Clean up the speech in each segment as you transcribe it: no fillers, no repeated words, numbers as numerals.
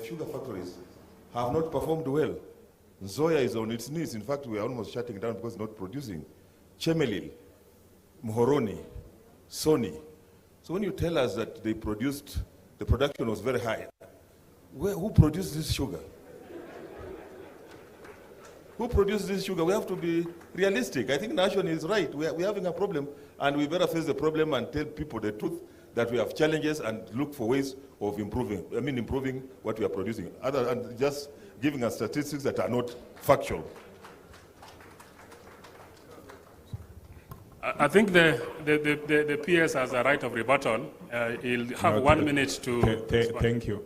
sugar factories have not performed well. Zoya is on its knees. In fact, we are almost shutting down because it's not producing. Chemelil, Muhoroni, Sony. So when you tell us that the production was very high, who produced this sugar? Who produced this sugar? We have to be realistic. I think Nation is right. We're having a problem, and we better face the problem and tell people the truth that we have challenges and look for ways of improving what we are producing, other than just giving us statistics that are not factual. I think the PS has a right of rebuttal. He'll have 1 minute to... Thank you.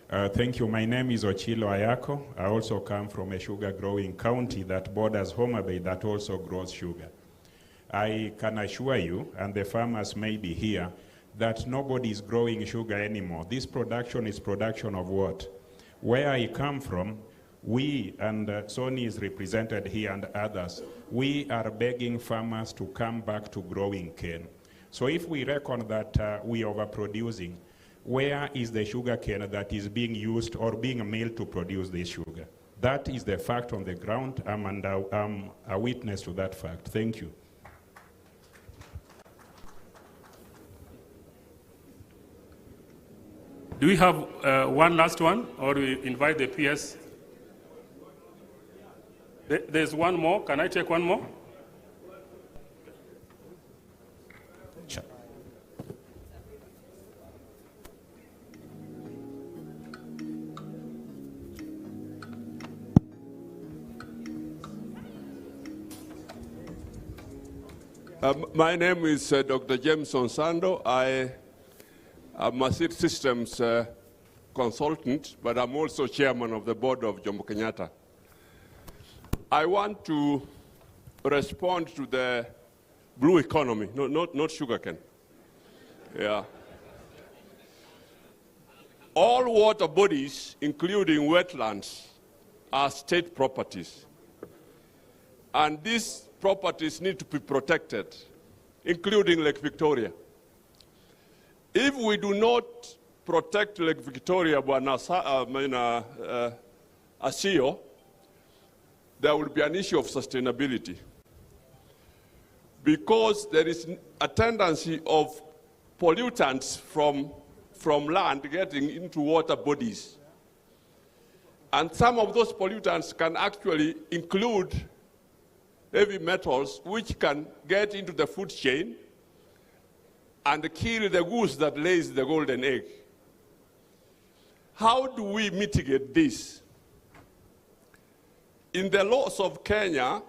Thank you. My name is Ochilo Ayako. I also come from a sugar-growing county that borders Homa Bay that also grows sugar. I can assure you, and the farmers may be here, that nobody is growing sugar anymore. This production is production of what? Where I come from, we, and Sony is represented here and others, we are begging farmers to come back to growing cane. So if we reckon that we are overproducing, where is the sugar cane that is being used or being milled to produce this sugar? That is the fact on the ground. I'm a witness to that fact. Thank you. Do we have one last one, or we invite the PS? There's one more. Can I take one more? Sure. My name is Dr. James Onsando. I'm a seed systems consultant, but I'm also chairman of the board of Jomo Kenyatta. I want to respond to the blue economy, not sugarcane. Yeah. All water bodies, including wetlands, are state properties. And these properties need to be protected, including Lake Victoria. If we do not protect Lake Victoria, Asio, there will be an issue of sustainability. Because there is a tendency of pollutants from land getting into water bodies. And some of those pollutants can actually include heavy metals, which can get into the food chain and kill the goose that lays the golden egg. How do we mitigate this? In the laws of Kenya,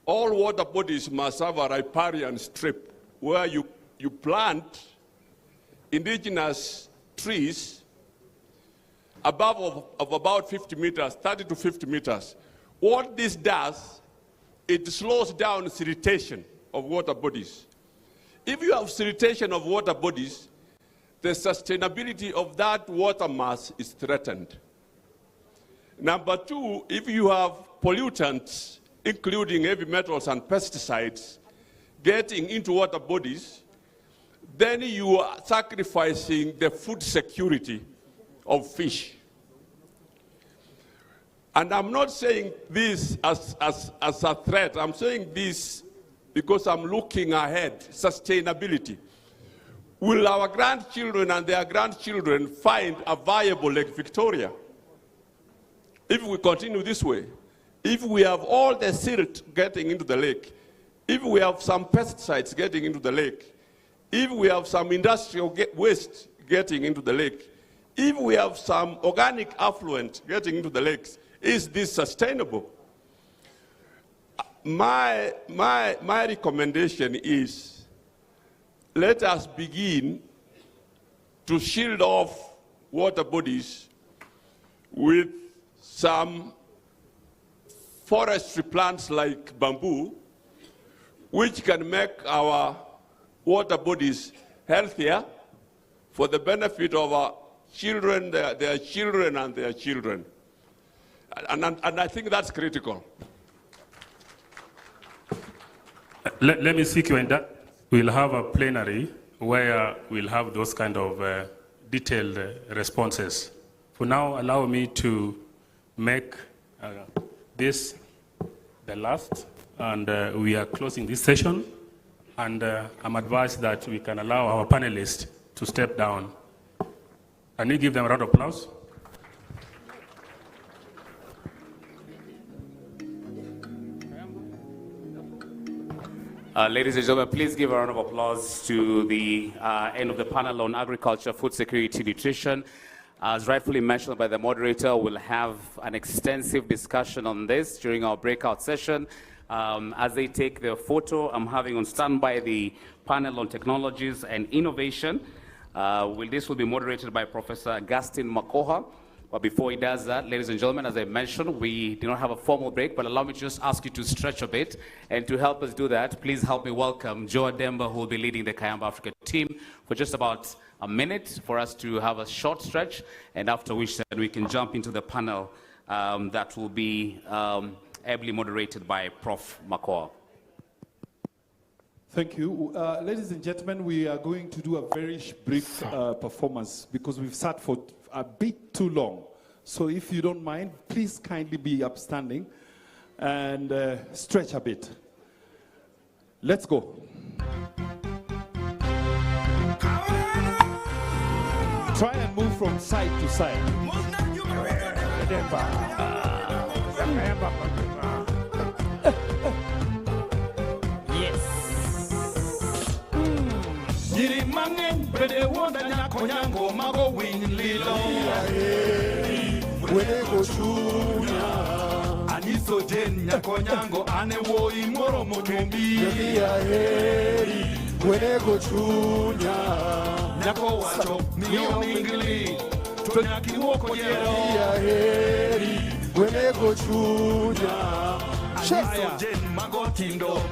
all water bodies must have a riparian strip where you plant indigenous trees above of about 50 meters, 30 to 50 meters. What this does, it slows down siltation of water bodies. If you have siltation of water bodies, the sustainability of that water mass is threatened. Number two, if you have pollutants, including heavy metals and pesticides, getting into water bodies, then you are sacrificing the food security of fish. And I'm not saying this as a threat. I'm saying this because I'm looking ahead, sustainability. Will our grandchildren and their grandchildren find a viable Lake Victoria? If we continue this way, if we have all the silt getting into the lake, if we have some pesticides getting into the lake, if we have some industrial waste getting into the lake, if we have some organic affluent getting into the lakes, is this sustainable? My recommendation is, let us begin to shield off water bodies with some forestry plants like bamboo, which can make our water bodies healthier for the benefit of our children, their children, and their children. And I think that's critical. Let me seek you in that. We'll have a plenary where we'll have those kind of detailed responses For now, allow me to make this the last, and we are closing this session. And I'm advised that we can allow our panelists to step down. Can you give them a round of applause? Ladies and gentlemen, please give a round of applause to the end of the panel on agriculture, food security, nutrition. As rightfully mentioned by the moderator, we'll have an extensive discussion on this during our breakout session. As they take their photo, I'm having on standby the panel on technologies and innovation. This will be moderated by Professor Augustine Makoha. But before he does that, ladies and gentlemen, as I mentioned, we do not have a formal break, but allow me to just ask you to stretch a bit. And to help us do that, please help me welcome Joe Demba, who will be leading the Kayamba Africa team for just about a minute for us to have a short stretch, and after which then we can jump into the panel that will be ably moderated by Prof. Makoha. Thank you. Ladies and gentlemen, we are going to do a very brief performance because we've sat for a bit too long. So if you don't mind, please kindly be upstanding and stretch a bit. Let's go. Try and move from side to side.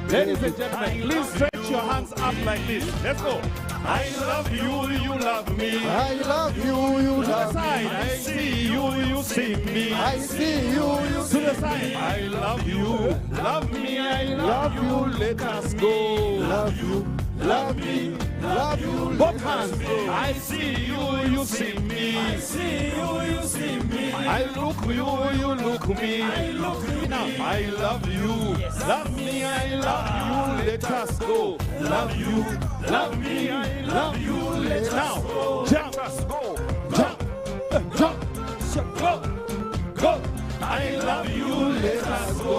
Ladies and gentlemen, please stretch your hands up like this. Let's go. I love you, you love me. I love you, you To the love me. side, I see you, you see me. I see you, you To see the side, I love you, love me, I love you. Let us go. love you, love me, love you. Both hands. I see you, you see me. I see you, you see me. I look you, you look me. I look you now. I love you, love me, I love you. Let us go. Love you, love me, I love you. Let's now jump, go, jump, jump, go, go. I love you. Let us go.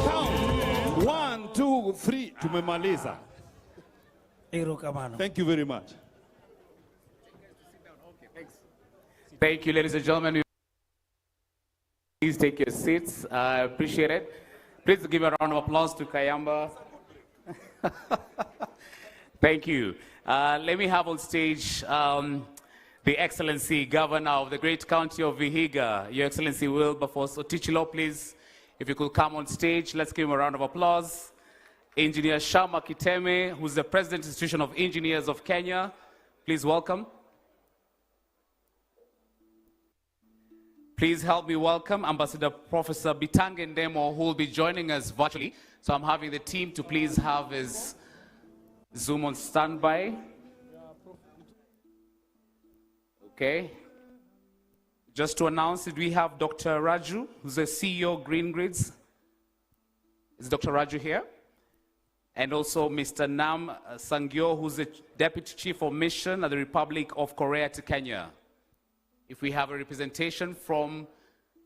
Count 1, 2, 3. Tumemaliza. Thank you very much. Thank you, ladies and gentlemen. Please take your seats. I appreciate it. Please give a round of applause to Kayamba. Thank you. Let me have on stage the Excellency Governor of the great county of Vihiga, Your Excellency Wilberforce Otichilo, please. If you could come on stage, let's give him a round of applause. Engineer Shama Kiteme, who's the President Institution of Engineers of Kenya. Please welcome. Please help me welcome Ambassador Professor Bitange Ndemo, who will be joining us virtually. So I'm having the team to please have his Zoom on standby. Okay. Just to announce it, we have Dr. Raju, who's the CEO of Green Grids. Is Dr. Raju here? And also Mr. Nam Sangyo, who's the Deputy Chief of Mission at the Republic of Korea to Kenya. If we have a representation from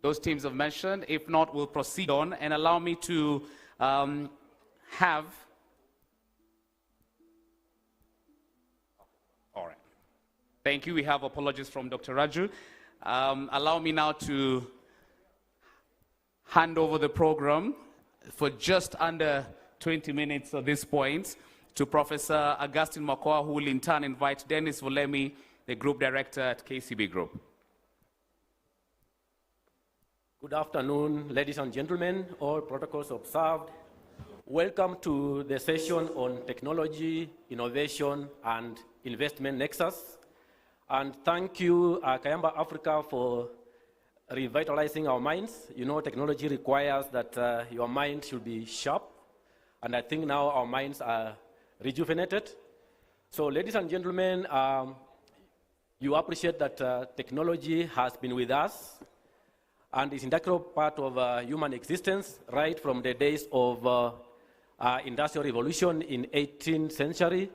those teams I've mentioned, if not, we'll proceed on. And allow me to have... All right. Thank you. We have apologies from Dr. Raju. Allow me now to hand over the program for just under 20 minutes at this point to Professor Augustine Makoha, who will in turn invite Dennis Volemi, the Group Director at KCB Group. Good afternoon, ladies and gentlemen, all protocols observed. Welcome to the session on technology, innovation, and investment nexus. And thank you, Kayamba Africa, for revitalizing our minds. You know, technology requires that your mind should be sharp. And I think now our minds are rejuvenated. So ladies and gentlemen, You appreciate that technology has been with us and is an integral part of human existence right from the days of Industrial Revolution in 18th century,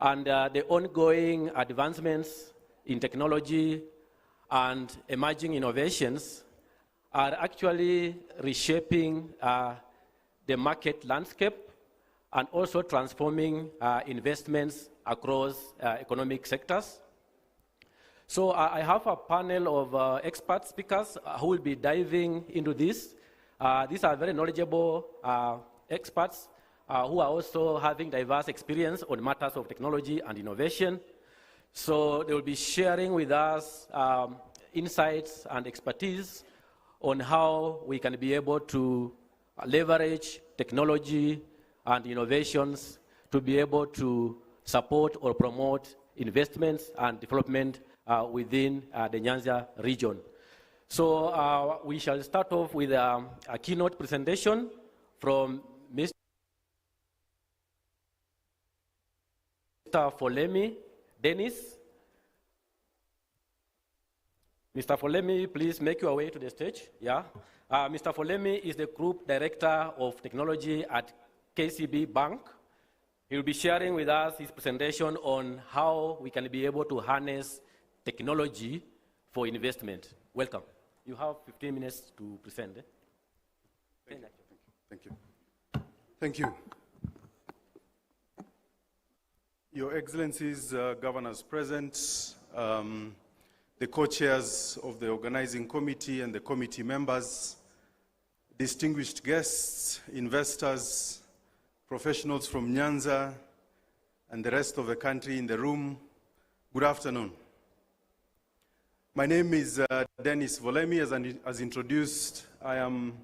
and the ongoing advancements in technology and emerging innovations are actually reshaping the market landscape and also transforming investments across economic sectors. So I have a panel of expert speakers who will be diving into this. These are very knowledgeable experts who are also having diverse experience on matters of technology and innovation. So they will be sharing with us insights and expertise on how we can be able to leverage technology and innovations to be able to support or promote investments and development within the Nyanza region. So we shall start off with a keynote presentation from Mr. Folemi Dennis. Mr. Folemi, please make your way to the stage. Yeah. Mr. Folemi is the Group Director of Technology at KCB Bank. He will be sharing with us his presentation on how we can be able to harness technology for investment. Welcome. You have 15 minutes to present. Thank you. Thank you. Thank you. Your Excellencies, governors present, the co-chairs of the organizing committee and the committee members, distinguished guests, investors, professionals from Nyanza, and the rest of the country in the room, good afternoon. My name is Dennis Volemi. As introduced, I am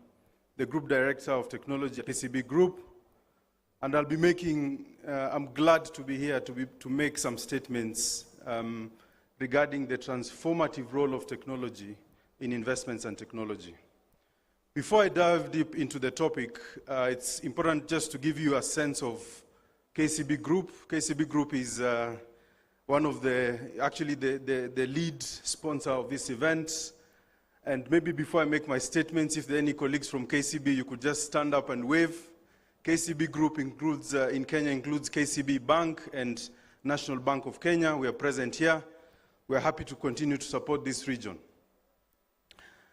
the Group Director of Technology at KCB Group, and I'll be making, I'm glad to be here to make some statements regarding the transformative role of technology in investments and technology. Before I dive deep into the topic, it's important just to give you a sense of KCB Group. KCB Group is one of actually the lead sponsor of this event. And maybe before I make my statements, if there are any colleagues from KCB, you could just stand up and wave. KCB Group includes, in Kenya, includes KCB Bank and National Bank of Kenya. We are present here. We are happy to continue to support this region.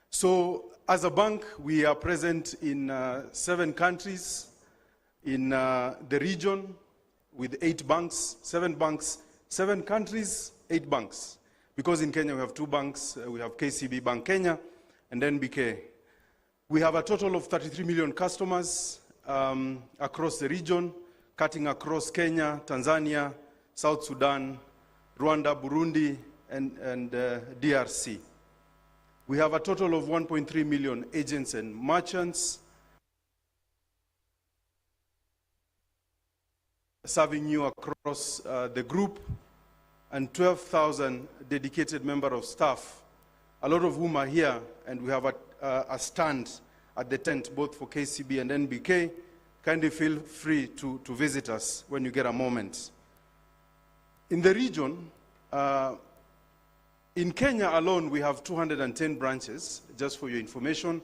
So, as a bank, we are present in 7 countries in the region with 8 banks, 7 banks, 7 countries, 8 banks. Because in Kenya we have 2 banks, we have KCB Bank Kenya and NBK. We have a total of 33 million customers across the region, cutting across Kenya, Tanzania, South Sudan, Rwanda, Burundi, and DRC. We have a total of 1.3 million agents and merchants serving you across the group, and 12,000 dedicated members of staff, a lot of whom are here, and we have a stand at the tent both for KCB and NBK. Kindly feel free to visit us when you get a moment. In the region, in Kenya alone, we have 210 branches, just for your information.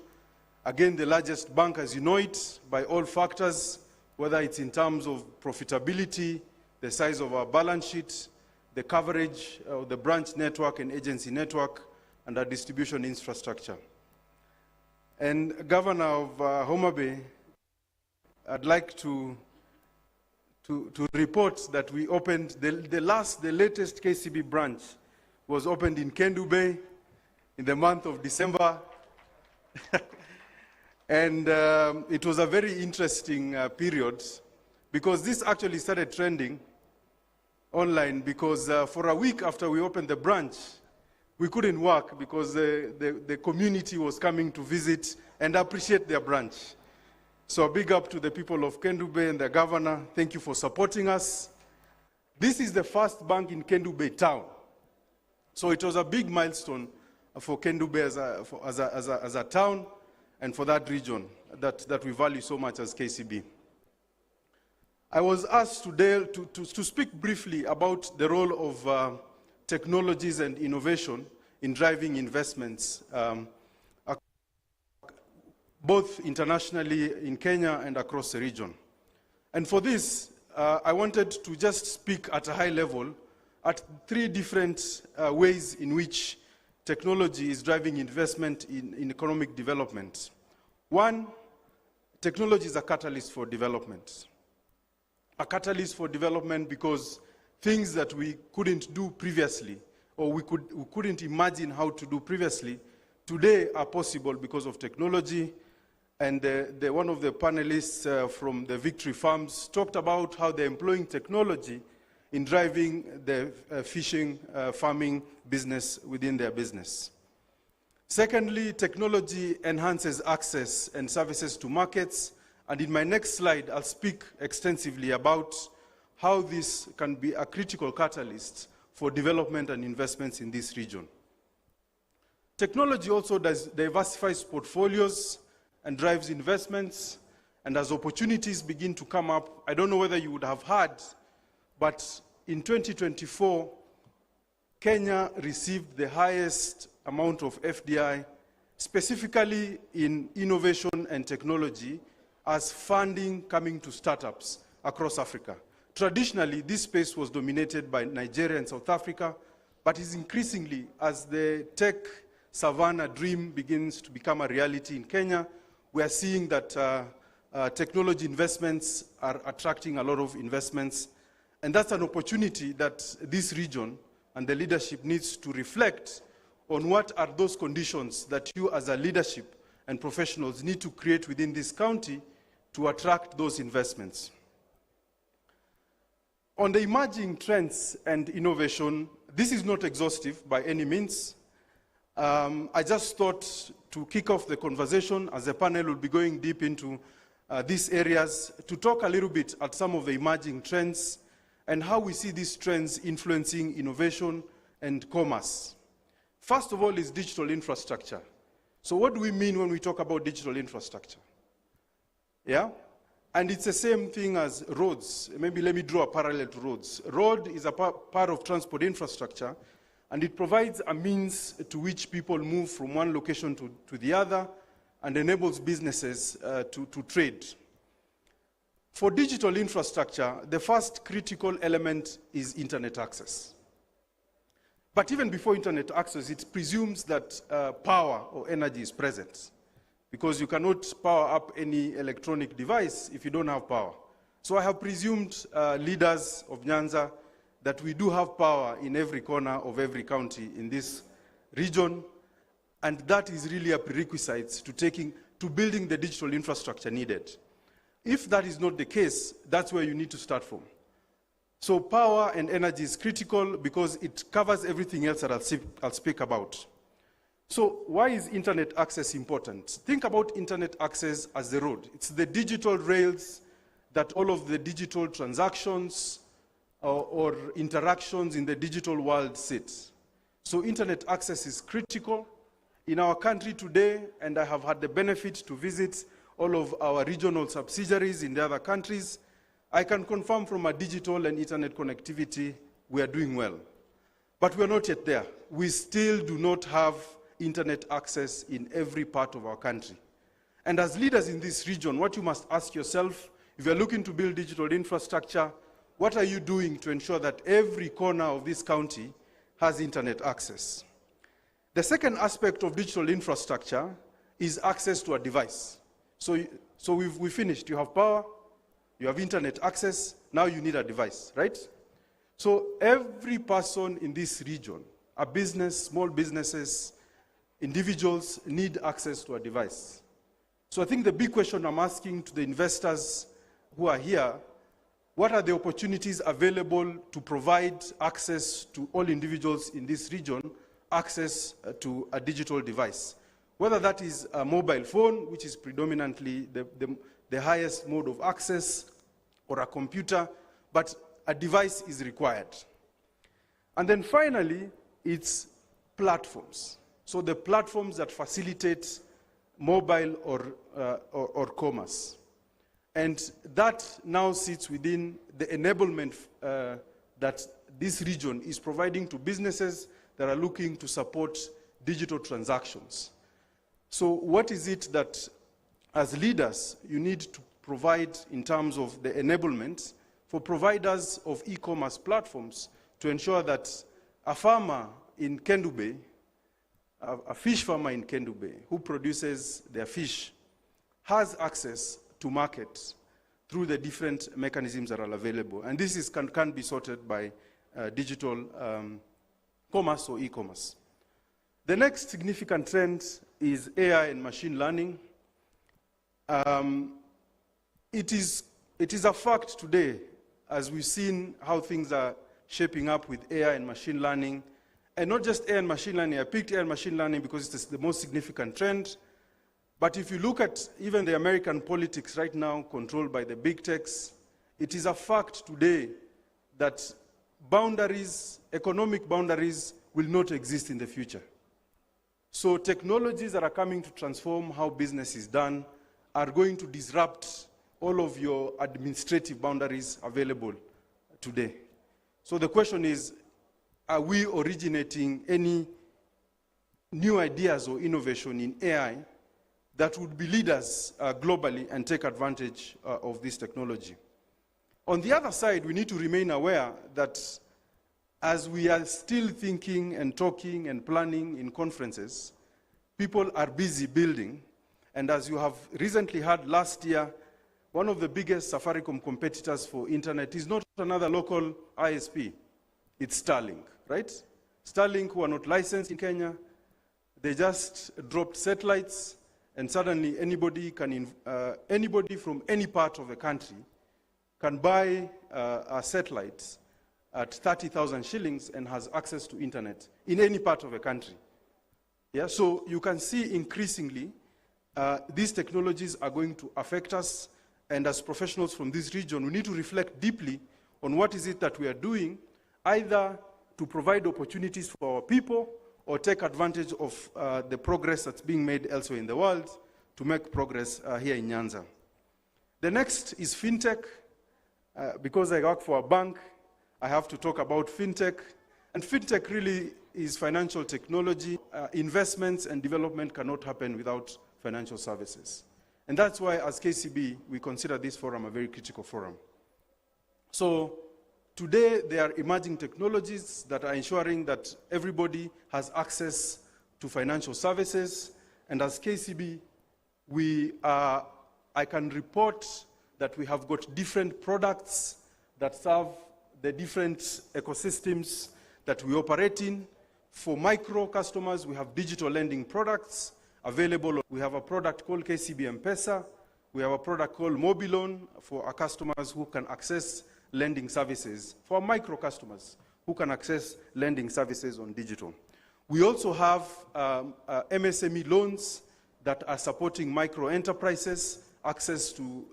Again, the largest bank, as you know it, by all factors, whether it's in terms of profitability, the size of our balance sheet, the coverage of the branch network and agency network, and our distribution infrastructure. And Governor of Homa Bay, I'd like to report that we opened, the latest KCB branch was opened in Kendu Bay in the month of December. And it was a very interesting period, because this actually started trending online, because for a week after we opened the branch, we couldn't work because the community was coming to visit and appreciate their branch. So a big up to the people of Kendu Bay and the governor. Thank you for supporting us. This is the first bank in Kendu Bay town. So it was a big milestone for Kendu Bay as a town, and for that region that we value so much as KCB. I was asked today to speak briefly about the role of technologies and innovation in driving investments, both internationally in Kenya and across the region. And for this, I wanted to just speak at a high level at 3 different ways in which technology is driving investment in economic development. One, technology is a catalyst for development. A catalyst for development because things that we couldn't do previously, or we couldn't imagine how to do previously, today are possible because of technology. And one of the panelists from the Victory Farms talked about how they're employing technology in driving the fishing, farming business within their business. Secondly, technology enhances access and services to markets. And in my next slide, I'll speak extensively about how this can be a critical catalyst for development and investments in this region. Technology also diversifies portfolios and drives investments. And as opportunities begin to come up, I don't know whether you would have heard, but in 2024, Kenya received the highest amount of FDI, specifically in innovation and technology, as funding coming to startups across Africa. Traditionally, this space was dominated by Nigeria and South Africa, but is increasingly, as the tech savannah dream begins to become a reality in Kenya, we are seeing that technology investments are attracting a lot of investments. And that's an opportunity that this region and the leadership needs to reflect on what are those conditions that you as a leadership and professionals need to create within this county to attract those investments. On the emerging trends and innovation, this is not exhaustive by any means. I just thought to kick off the conversation, as the panel will be going deep into these areas, to talk a little bit at some of the emerging trends and how we see these trends influencing innovation and commerce. First of all is digital infrastructure. So what do we mean when we talk about digital infrastructure? Yeah? And it's the same thing as roads. Maybe let me draw a parallel to roads. Road is a part of transport infrastructure, and it provides a means to which people move from one location to the other and enables businesses to trade. For digital infrastructure, the first critical element is internet access. But even before internet access, it presumes that power or energy is present, because you cannot power up any electronic device if you don't have power. So I have presumed, leaders of Nyanza, that we do have power in every corner of every county in this region, and that is really a prerequisite to building the digital infrastructure needed. If that is not the case, that's where you need to start from. So power and energy is critical because it covers everything else that I'll speak about. So why is internet access important? Think about internet access as the road. It's the digital rails that all of the digital transactions or interactions in the digital world sit. So internet access is critical. In our country today, and I have had the benefit to visit all of our regional subsidiaries in the other countries, I can confirm from a digital and internet connectivity, we are doing well. But we're not yet there. We still do not have internet access in every part of our country. And as leaders in this region, what you must ask yourself, if you're looking to build digital infrastructure, what are you doing to ensure that every corner of this county has internet access? The second aspect of digital infrastructure is access to a device. So we finished. You have power, you have internet access, now you need a device, right? So every person in this region, a business, small businesses, individuals need access to a device. So I think the big question I'm asking to the investors who are here, what are the opportunities available to provide access to all individuals in this region, access to a digital device? Whether that is a mobile phone, which is predominantly the highest mode of access, or a computer, but a device is required. And then finally, it's platforms. So the platforms that facilitate mobile or commerce. And that now sits within the enablement that this region is providing to businesses that are looking to support digital transactions. So what is it that, as leaders, you need to provide in terms of the enablement for providers of e-commerce platforms to ensure that a farmer in Kendu Bay, a fish farmer in Kendu Bay who produces their fish, has access to markets through the different mechanisms that are available. And this can be sorted by digital commerce or e-commerce. The next significant trend is AI and machine learning. It is a fact today, as we've seen how things are shaping up with AI and machine learning. And not just AI and machine learning. I picked AI and machine learning because it's the most significant trend. But if you look at even the American politics right now, controlled by the big techs, it is a fact today that boundaries, economic boundaries, will not exist in the future. So technologies that are coming to transform how business is done are going to disrupt all of your administrative boundaries available today. So the question is, are we originating any new ideas or innovation in AI that would be leaders globally and take advantage of this technology? On the other side, we need to remain aware that as we are still thinking and talking and planning in conferences, people are busy building. And as you have recently heard last year, one of the biggest Safaricom competitors for internet is not another local ISP. It's Starlink, right? Starlink, who are not licensed in Kenya, they just dropped satellites, and suddenly anybody from any part of the country can buy a satellite at 30,000 shillings and has access to internet in any part of the country. Yeah, so you can see increasingly these technologies are going to affect us, and as professionals from this region, we need to reflect deeply on what is it that we are doing, either to provide opportunities for our people or take advantage of the progress that's being made elsewhere in the world to make progress here in Nyanza. The next is fintech. Because I work for a bank, I have to talk about fintech. And fintech really is financial technology. Investments and development cannot happen without financial services. And that's why, as KCB, we consider this forum a very critical forum. So today, there are emerging technologies that are ensuring that everybody has access to financial services. And as KCB, I can report that we have got different products that serve the different ecosystems that we operate in. For micro customers, we have digital lending products available. We have a product called KCB M-Pesa. We have a product called Mobilon for our customers who can access lending services, for our micro customers who can access lending services on digital. We also have MSME loans that are supporting micro enterprises, access to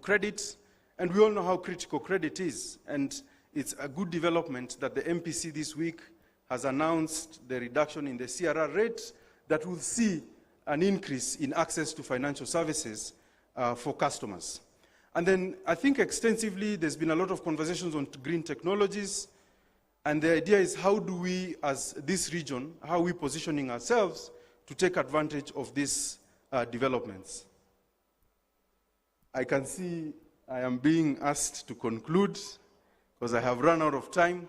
credit, and we all know how critical credit is. And it's a good development that the MPC this week has announced the reduction in the CRR rate that will see an increase in access to financial services for customers. And then I think extensively there's been a lot of conversations on green technologies, and the idea is how do we, as this region, how are we positioning ourselves to take advantage of these developments. I can see I am being asked to conclude because I have run out of time.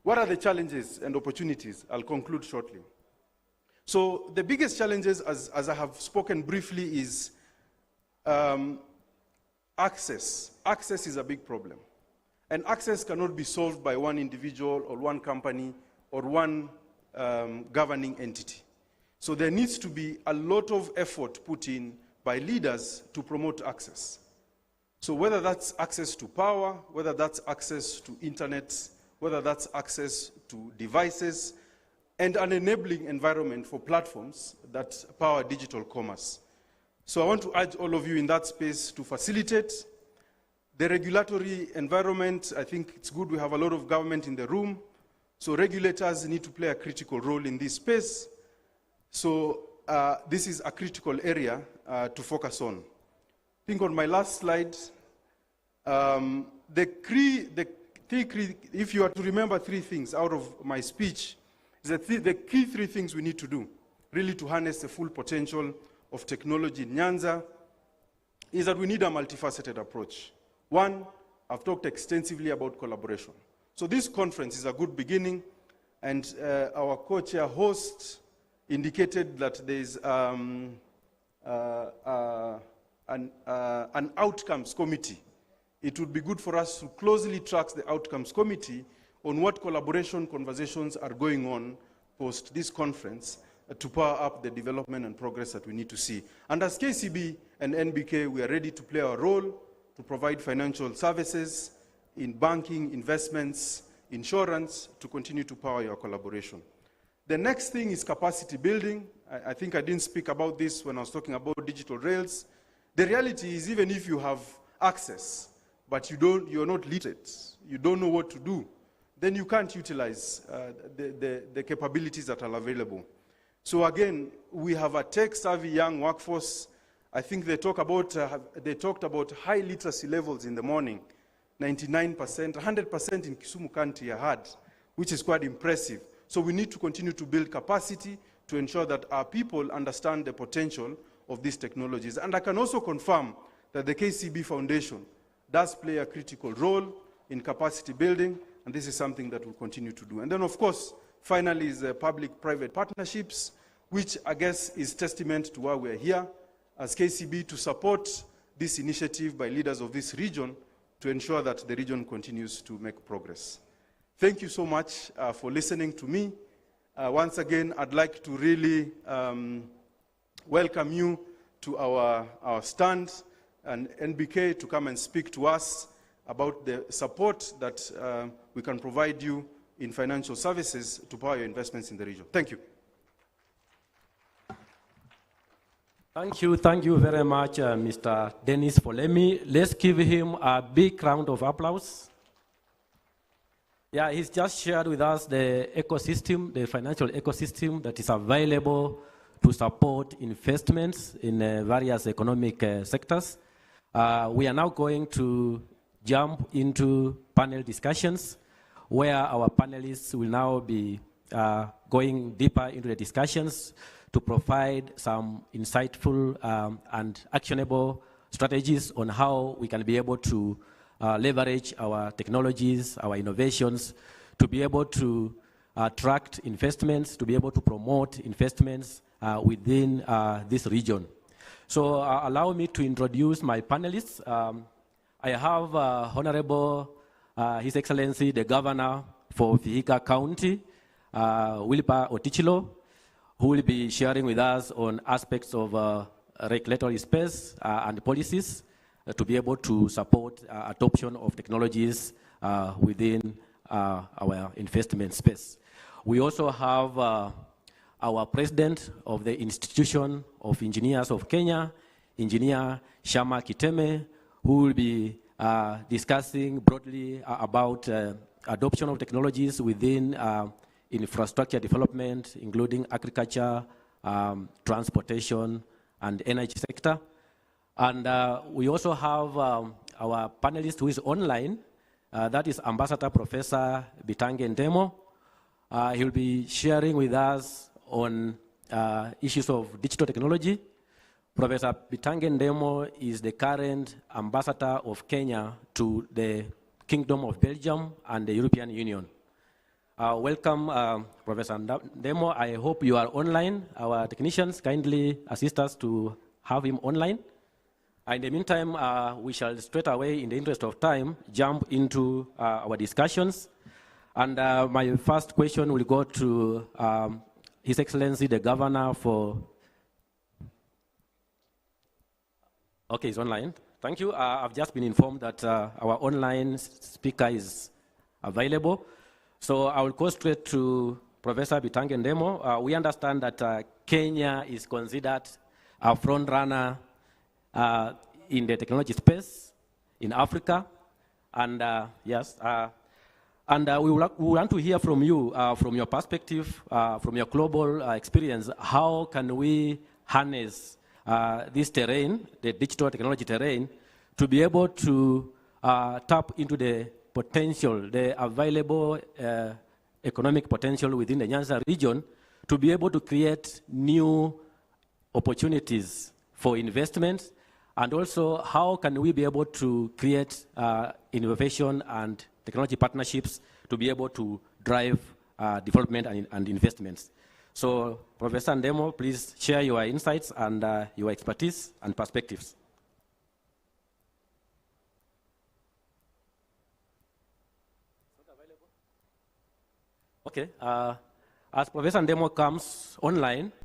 What are the challenges and opportunities? I'll conclude shortly. So the biggest challenges, as I have spoken briefly, is access. Access is a big problem. And access cannot be solved by one individual or one company or one governing entity. So there needs to be a lot of effort put in by leaders to promote access. So whether that's access to power, whether that's access to internet, whether that's access to devices, and an enabling environment for platforms that power digital commerce. So I want to urge all of you in that space to facilitate the regulatory environment. I think it's good we have a lot of government in the room. So regulators need to play a critical role in this space. So this is a critical area to focus on. I think on my last slide, the if you are to remember three things out of my speech, is that the key three things we need to do, really to harness the full potential of technology in Nyanza, is that we need a multifaceted approach. One, I've talked extensively about collaboration. So this conference is a good beginning, and our co-chair host indicated that there's an outcomes committee. It would be good for us to closely track the outcomes committee on what collaboration conversations are going on post this conference to power up the development and progress that we need to see. And as KCB and NBK, we are ready to play our role to provide financial services in banking, investments, insurance, to continue to power your collaboration. The next thing is capacity building. I think I didn't speak about this when I was talking about digital rails. The reality is, even if you have access, but you're not literate, you don't know what to do, then you can't utilize the capabilities that are available. So again, we have a tech-savvy young workforce. I think they talked about high literacy levels in the morning, 99%, 100% in Kisumu County I had, which is quite impressive. So we need to continue to build capacity to ensure that our people understand the potential of these technologies. And I can also confirm that the KCB Foundation does play a critical role in capacity building, and this is something that we'll continue to do. And then, of course, finally is public-private partnerships, which I guess is testament to why we're here as KCB, to support this initiative by leaders of this region to ensure that the region continues to make progress. Thank you so much for listening to me. Once again, I'd like to really welcome you to our stand, and NBK to come and speak to us about the support that we can provide you in financial services to power your investments in the region. Thank you. Thank you very much, Mr. Dennis Folemi. Let's give him a big round of applause. Yeah, he's just shared with us the ecosystem, the financial ecosystem that is available to support investments in various economic sectors. We are now going to jump into panel discussions, where our panelists will now be going deeper into the discussions to provide some insightful and actionable strategies on how we can be able to leverage our technologies, our innovations, to be able to attract investments, to be able to promote investments within this region. So allow me to introduce my panelists. I have Honorable His Excellency, the Governor for Vihiga County, Wilpa Otichilo, who will be sharing with us on aspects of regulatory space and policies to be able to support adoption of technologies within our investment space. We also have our President of the Institution of Engineers of Kenya, Engineer Shama Kiteme, who will be discussing broadly about adoption of technologies within infrastructure development, including agriculture, transportation, and energy sector. And we also have our panelist who is online. That is Ambassador Professor Bitange Ndemo. He'll be sharing with us on issues of digital technology. Professor Bitange Ndemo is the current ambassador of Kenya to the Kingdom of Belgium and the European Union. Welcome, Professor Ndemo. I hope you are online. Our technicians kindly assist us to have him online. In the meantime, we shall straight away, in the interest of time, jump into our discussions. And my first question will go to His Excellency, the Governor for... Okay, he's online. Thank you. I've just been informed that our online speaker is available. So I will go straight to Professor Bitange Ndemo. We understand that Kenya is considered a front runner in the technology space in Africa. And yes, and we want to hear from you, from your perspective, from your global experience, how can we harness this terrain, the digital technology terrain, to be able to tap into the potential, the available economic potential within the Nyanza region to be able to create new opportunities for investments, and also how can we be able to create innovation and technology partnerships to be able to drive development and investments. So, Professor Ndemo, please share your insights and your expertise and perspectives. Okay, as Professor Ndemo comes online,